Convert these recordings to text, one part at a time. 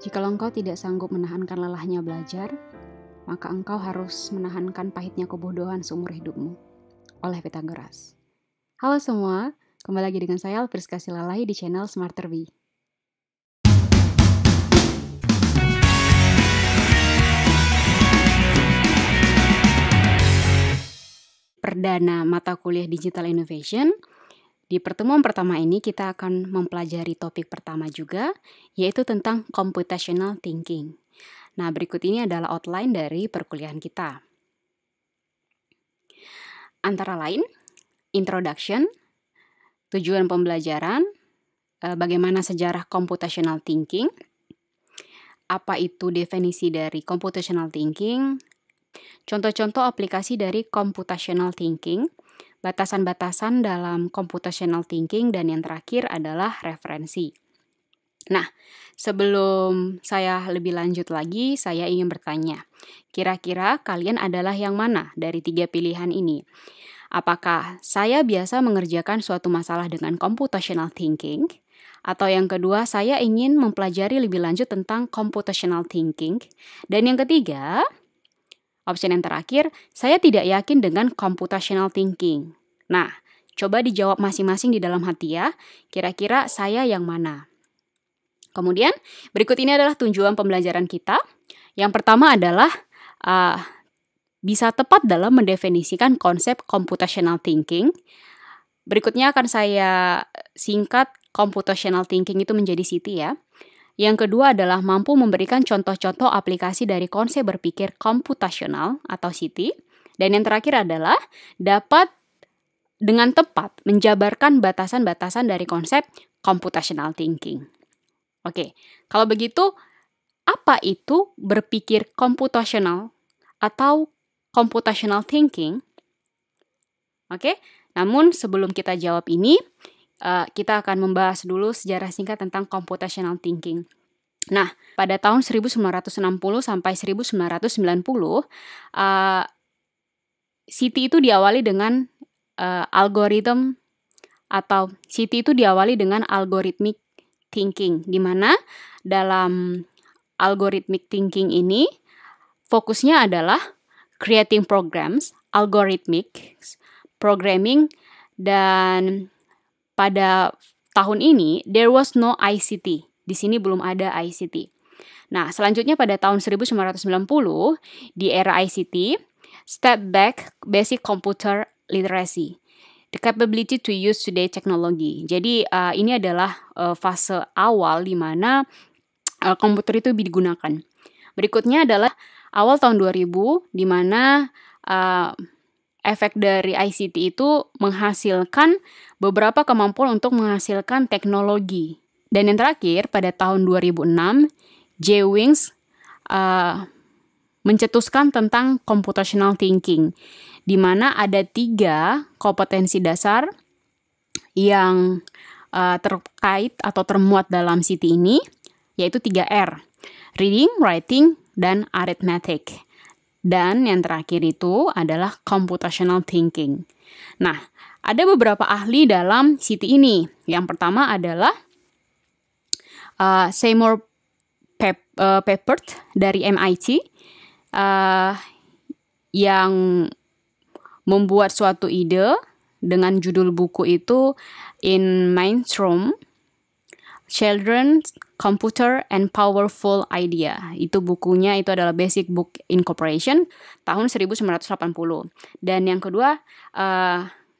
Jikalau engkau tidak sanggup menahankan lelahnya belajar, maka engkau harus menahankan pahitnya kebodohan seumur hidupmu. Oleh Pythagoras. Halo semua, kembali lagi dengan saya Priska Silalai di channel Smarter Bee. Perdana mata kuliah Digital Innovation. Di pertemuan pertama ini kita akan mempelajari topik pertama juga, yaitu tentang computational thinking. Nah, berikut ini adalah outline dari perkuliahan kita. Antara lain, introduction, tujuan pembelajaran, bagaimana sejarah computational thinking, apa itu definisi dari computational thinking, contoh-contoh aplikasi dari computational thinking, batasan-batasan dalam computational thinking, dan yang terakhir adalah referensi. Nah, sebelum saya lebih lanjut lagi, saya ingin bertanya, kira-kira kalian adalah yang mana dari 3 pilihan ini? Apakah saya biasa mengerjakan suatu masalah dengan computational thinking? Atau yang kedua, saya ingin mempelajari lebih lanjut tentang computational thinking? Dan yang ketiga, opsi yang terakhir, saya tidak yakin dengan computational thinking. Nah, coba dijawab masing-masing di dalam hati ya, kira-kira saya yang mana? Kemudian, berikut ini adalah tujuan pembelajaran kita. Yang pertama adalah bisa tepat dalam mendefinisikan konsep computational thinking. Berikutnya akan saya singkat computational thinking itu menjadi CT ya. Yang kedua adalah mampu memberikan contoh-contoh aplikasi dari konsep berpikir komputasional atau CT. Dan yang terakhir adalah dapat dengan tepat menjabarkan batasan-batasan dari konsep computational thinking. Oke, kalau begitu apa itu berpikir komputasional atau computational thinking? Oke, namun sebelum kita jawab ini, kita akan membahas dulu sejarah singkat tentang computational thinking. Nah, pada tahun 1960 sampai 1990, CT itu diawali dengan algoritma atau CT itu diawali dengan algorithmic thinking, di mana dalam algorithmic thinking ini fokusnya adalah creating programs, algorithmic programming, dan pada tahun ini there was no ICT. Di sini belum ada ICT. Nah, selanjutnya pada tahun 1990 di era ICT, step back basic computer literacy, the capability to use today technology. Jadi ini adalah fase awal di mana komputer itu digunakan. Berikutnya adalah awal tahun 2000 di mana efek dari ICT itu menghasilkan beberapa kemampuan untuk menghasilkan teknologi. Dan yang terakhir, pada tahun 2006, J. Wings mencetuskan tentang computational thinking, di mana ada 3 kompetensi dasar yang terkait atau termuat dalam CT ini, yaitu 3R, reading, writing, dan arithmetic. Dan yang terakhir itu adalah computational thinking. Nah, ada beberapa ahli dalam CT ini. Yang pertama adalah Seymour Papert dari MIT yang membuat suatu ide dengan judul buku itu In Mainstream, Children's Computer and Powerful Idea. Itu bukunya itu adalah Basic Book Incorporation tahun 1980. Dan yang kedua,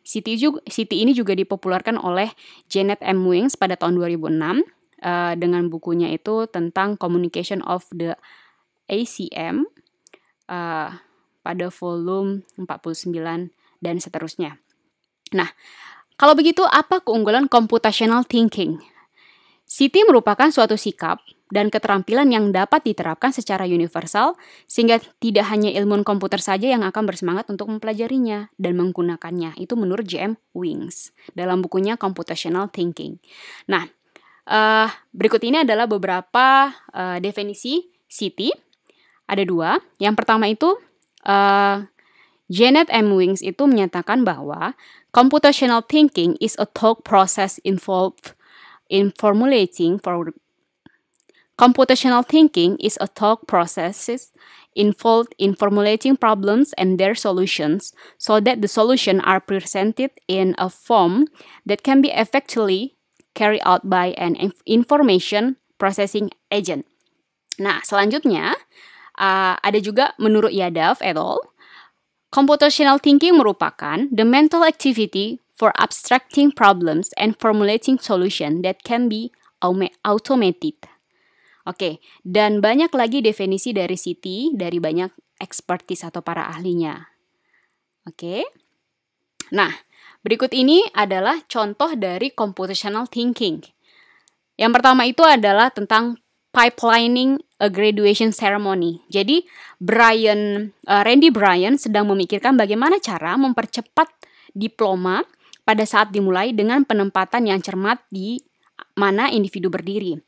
CT ini juga dipopulerkan oleh Janet M. Wings pada tahun 2006 dengan bukunya itu tentang Communication of the ACM pada volume 49 dan seterusnya. Nah, kalau begitu apa keunggulan computational thinking? CT merupakan suatu sikap dan keterampilan yang dapat diterapkan secara universal sehingga tidak hanya ilmuwan komputer saja yang akan bersemangat untuk mempelajarinya dan menggunakannya. Itu menurut J.M. Wings dalam bukunya Computational Thinking. Nah, berikut ini adalah beberapa definisi CT. Ada 2. Yang pertama itu Janet M. Wings itu menyatakan bahwa computational thinking is a thought process involved in formulating Computational thinking is a thought process involved in formulating problems and their solutions so that the solutions are presented in a form that can be effectively carried out by an information processing agent. Nah, selanjutnya ada juga menurut Yadav et al., computational thinking merupakan the mental activity for abstracting problems and formulating solutions that can be automated. Oke, dan banyak lagi definisi dari Siti dari banyak expertise atau para ahlinya. Oke. Nah, berikut ini adalah contoh dari computational thinking. Yang pertama itu adalah tentang pipelining a graduation ceremony. Jadi, Randy Bryan sedang memikirkan bagaimana cara mempercepat diploma pada saat dimulai dengan penempatan yang cermat di mana individu berdiri.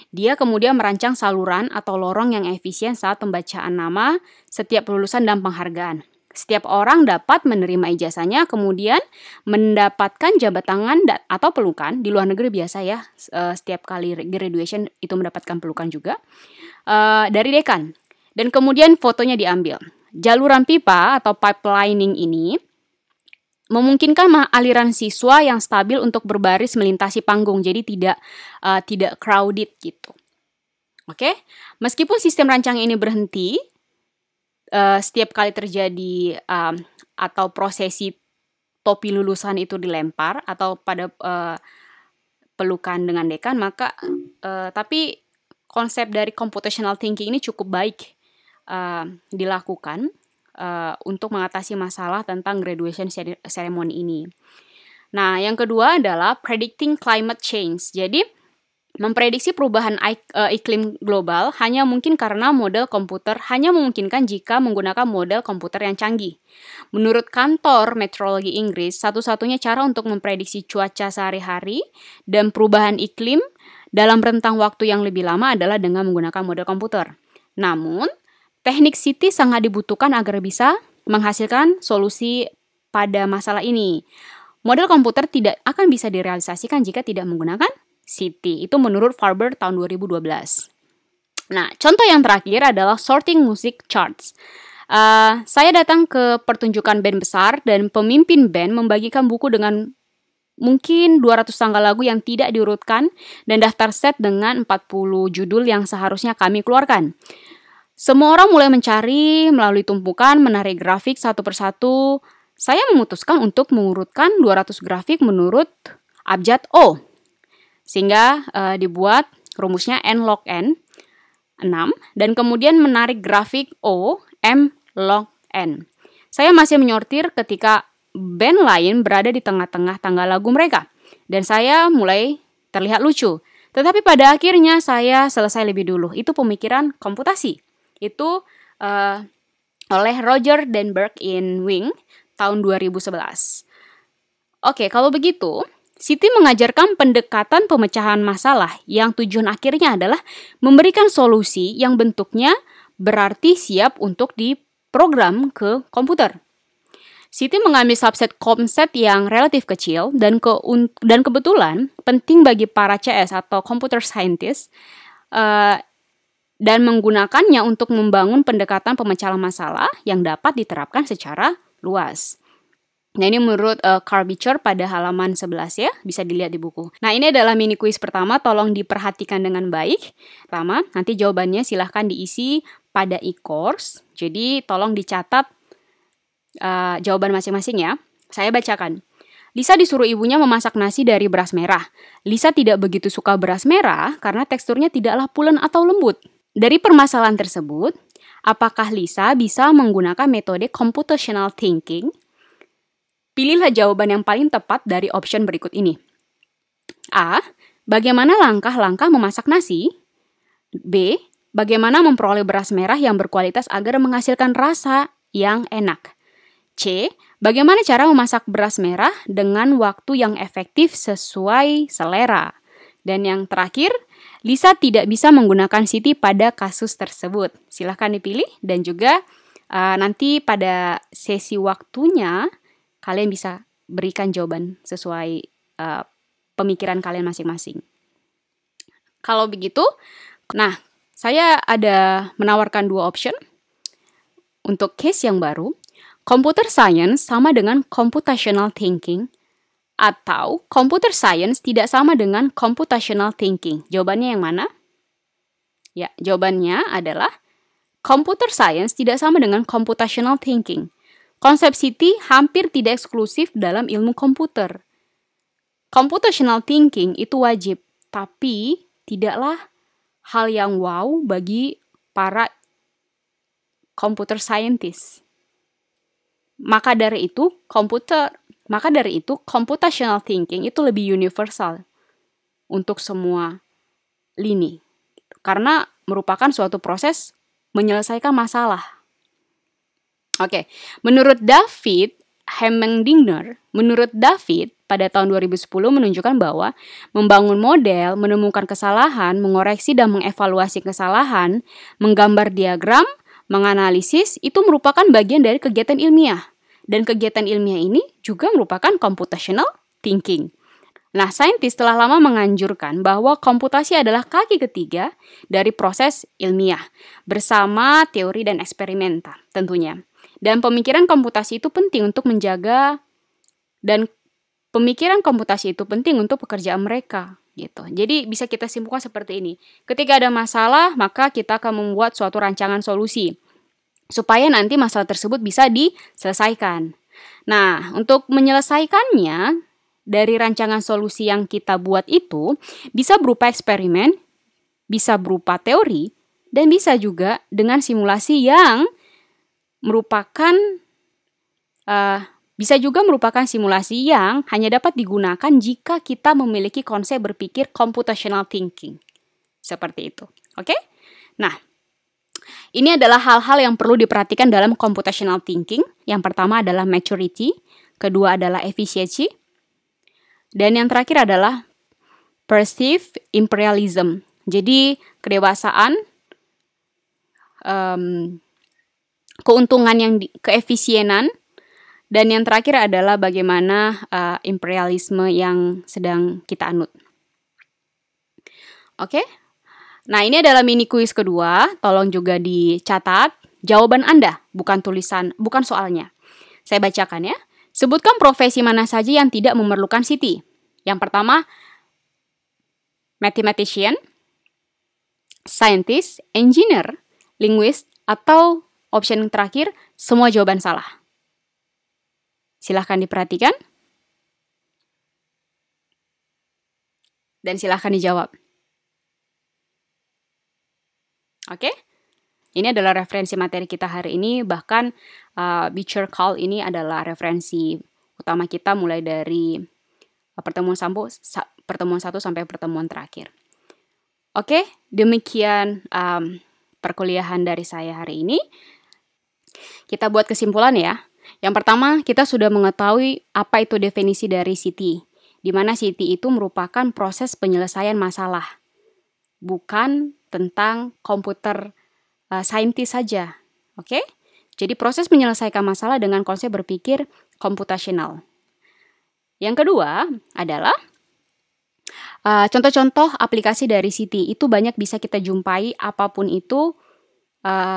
Dia kemudian merancang saluran atau lorong yang efisien saat pembacaan nama setiap lulusan dan penghargaan. Setiap orang dapat menerima ijazahnya, kemudian mendapatkan jabat tangan atau pelukan. Di luar negeri biasa ya, setiap kali graduation itu mendapatkan pelukan juga, dari dekan. Dan kemudian fotonya diambil. Jaluran pipa atau pipelining ini memungkinkan aliran siswa yang stabil untuk berbaris melintasi panggung, jadi tidak crowded gitu. Oke, meskipun sistem rancang ini berhenti setiap kali terjadi atau prosesi topi lulusan itu dilempar atau pada pelukan dengan dekan, maka tapi konsep dari computational thinking ini cukup baik dilakukan untuk mengatasi masalah tentang graduation ceremony ini. Nah, yang kedua adalah predicting climate change. Jadi, memprediksi perubahan iklim global hanya mungkin karena model komputer hanya memungkinkan jika menggunakan model komputer yang canggih. Menurut kantor meteorologi Inggris, satu-satunya cara untuk memprediksi cuaca sehari-hari dan perubahan iklim dalam rentang waktu yang lebih lama adalah dengan menggunakan model komputer. Namun, teknik Siti sangat dibutuhkan agar bisa menghasilkan solusi pada masalah ini. Model komputer tidak akan bisa direalisasikan jika tidak menggunakan Siti. Itu menurut Farber tahun 2012. Nah, contoh yang terakhir adalah sorting music charts. Saya datang ke pertunjukan band besar dan pemimpin band membagikan buku dengan mungkin 200 tanggal lagu yang tidak diurutkan dan daftar set dengan 40 judul yang seharusnya kami keluarkan. Semua orang mulai mencari melalui tumpukan, menarik grafik satu persatu. Saya memutuskan untuk mengurutkan 200 grafik menurut abjad O. Sehingga dibuat rumusnya N log N, 6, dan kemudian menarik grafik O, M log N. Saya masih menyortir ketika band lain berada di tengah-tengah tanggal lagu mereka. Dan saya mulai terlihat lucu. Tetapi pada akhirnya saya selesai lebih dulu. Itu pemikiran komputasi. Itu oleh Roger Denberg in Wing tahun 2011. Oke, kalau begitu, Siti mengajarkan pendekatan pemecahan masalah yang tujuan akhirnya adalah memberikan solusi yang bentuknya berarti siap untuk diprogram ke komputer. Siti mengambil subset konsep yang relatif kecil dan kebetulan penting bagi para CS atau computer scientist dan menggunakannya untuk membangun pendekatan pemecahan masalah yang dapat diterapkan secara luas. Nah, ini menurut Carl Beecher pada halaman 11 ya, bisa dilihat di buku. Nah, ini adalah mini kuis pertama, tolong diperhatikan dengan baik. Pertama, nanti jawabannya silahkan diisi pada e-course. Jadi, tolong dicatat jawaban masing-masing ya. Saya bacakan. Lisa disuruh ibunya memasak nasi dari beras merah. Lisa tidak begitu suka beras merah karena teksturnya tidaklah pulen atau lembut. Dari permasalahan tersebut, apakah Lisa bisa menggunakan metode computational thinking? Pilihlah jawaban yang paling tepat dari option berikut ini. A. Bagaimana langkah-langkah memasak nasi? B. Bagaimana memperoleh beras merah yang berkualitas agar menghasilkan rasa yang enak? C. Bagaimana cara memasak beras merah dengan waktu yang efektif sesuai selera? Dan yang terakhir, Lisa tidak bisa menggunakan Siti pada kasus tersebut. Silahkan dipilih dan juga nanti pada sesi waktunya kalian bisa berikan jawaban sesuai pemikiran kalian masing-masing. Kalau begitu, nah saya ada menawarkan dua option untuk case yang baru. Computer science sama dengan computational thinking, atau computer science tidak sama dengan computational thinking. Jawabannya yang mana? Ya, jawabannya adalah computer science tidak sama dengan computational thinking. Konsep Citi hampir tidak eksklusif dalam ilmu komputer. Computational thinking itu wajib, tapi tidaklah hal yang wow bagi para computer scientist. Maka dari itu computational thinking itu lebih universal untuk semua lini. Karena merupakan suatu proses menyelesaikan masalah. Oke, menurut David Heinemdinger, pada tahun 2010 menunjukkan bahwa membangun model, menemukan kesalahan, mengoreksi dan mengevaluasi kesalahan, menggambar diagram, menganalisis, itu merupakan bagian dari kegiatan ilmiah. Dan kegiatan ilmiah ini juga merupakan computational thinking. Nah, saintis telah lama menganjurkan bahwa komputasi adalah kaki ketiga dari proses ilmiah, bersama teori dan eksperimenta tentunya. Dan pemikiran komputasi itu penting untuk menjaga, dan pemikiran komputasi itu penting untuk pekerjaan mereka, gitu. Jadi bisa kita simpulkan seperti ini. Ketika ada masalah, maka kita akan membuat suatu rancangan solusi supaya nanti masalah tersebut bisa diselesaikan. Nah, untuk menyelesaikannya dari rancangan solusi yang kita buat itu bisa berupa eksperimen, bisa berupa teori, dan bisa juga dengan simulasi yang bisa juga merupakan simulasi yang hanya dapat digunakan jika kita memiliki konsep berpikir computational thinking. Seperti itu. Oke? Nah, ini adalah hal-hal yang perlu diperhatikan dalam computational thinking. Yang pertama adalah maturity, kedua adalah efficiency, dan yang terakhir adalah perceived imperialism. Jadi, kedewasaan, keuntungan keefisienan, dan yang terakhir adalah bagaimana imperialisme yang sedang kita anut. Oke? Nah, ini adalah mini kuis kedua. Tolong juga dicatat jawaban Anda, bukan soalnya. Saya bacakan ya. Sebutkan profesi mana saja yang tidak memerlukan Citi. Yang pertama, mathematician, scientist, engineer, linguist, atau option yang terakhir, semua jawaban salah. Silahkan diperhatikan. Dan silahkan dijawab. Oke? Ini adalah referensi materi kita hari ini. Bahkan Beecher Call ini adalah referensi utama kita mulai dari pertemuan 1 sampai pertemuan terakhir. Oke? Demikian perkuliahan dari saya hari ini. Kita buat kesimpulan ya. Yang pertama, kita sudah mengetahui apa itu definisi dari Citi, di mana Citi itu merupakan proses penyelesaian masalah, bukan tentang komputer saintis saja. Oke? Jadi proses menyelesaikan masalah dengan konsep berpikir komputasional. Yang kedua adalah contoh-contoh aplikasi dari Citi. Itu banyak bisa kita jumpai apapun itu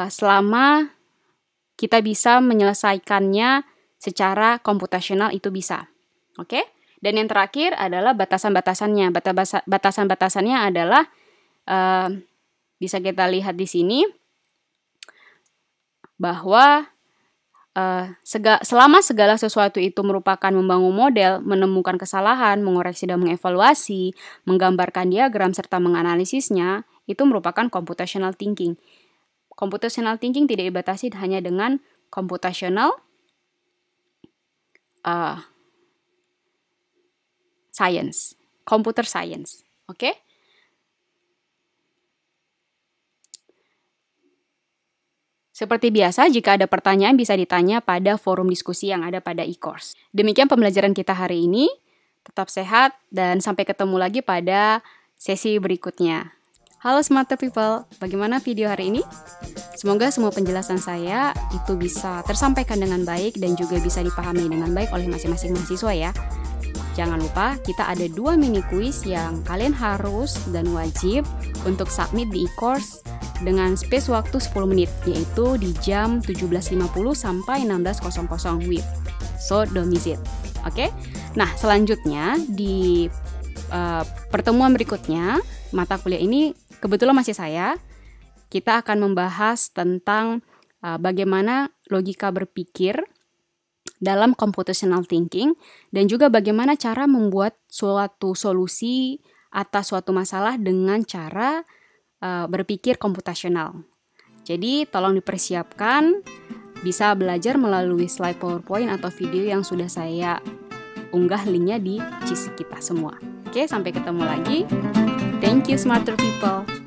selama kita bisa menyelesaikannya secara komputasional, itu bisa. Oke? Dan yang terakhir adalah batasan-batasannya. Batasan-batasannya adalah bisa kita lihat di sini bahwa selama segala sesuatu itu merupakan membangun model, menemukan kesalahan, mengoreksi dan mengevaluasi, menggambarkan diagram serta menganalisisnya, itu merupakan computational thinking. Computational thinking tidak dibatasi hanya dengan computational science, computer science. Oke? Seperti biasa, jika ada pertanyaan bisa ditanya pada forum diskusi yang ada pada e-course. Demikian pembelajaran kita hari ini. Tetap sehat dan sampai ketemu lagi pada sesi berikutnya. Halo Smart People, bagaimana video hari ini? Semoga semua penjelasan saya itu bisa tersampaikan dengan baik dan juga bisa dipahami dengan baik oleh masing-masing mahasiswa ya. Jangan lupa, kita ada 2 mini kuis yang kalian harus dan wajib untuk submit di e-course dengan space waktu 10 menit, yaitu di jam 17.50 sampai 16.00 WIB. So, don't miss it. Oke? Nah, selanjutnya di pertemuan berikutnya, mata kuliah ini kebetulan masih saya, kita akan membahas tentang bagaimana logika berpikir dalam computational thinking dan juga bagaimana cara membuat suatu solusi atas suatu masalah dengan cara berpikir komputasional. Jadi tolong dipersiapkan, bisa belajar melalui slide PowerPoint atau video yang sudah saya unggah linknya di CIS kita semua. Oke, sampai ketemu lagi. Thank you, smarter people.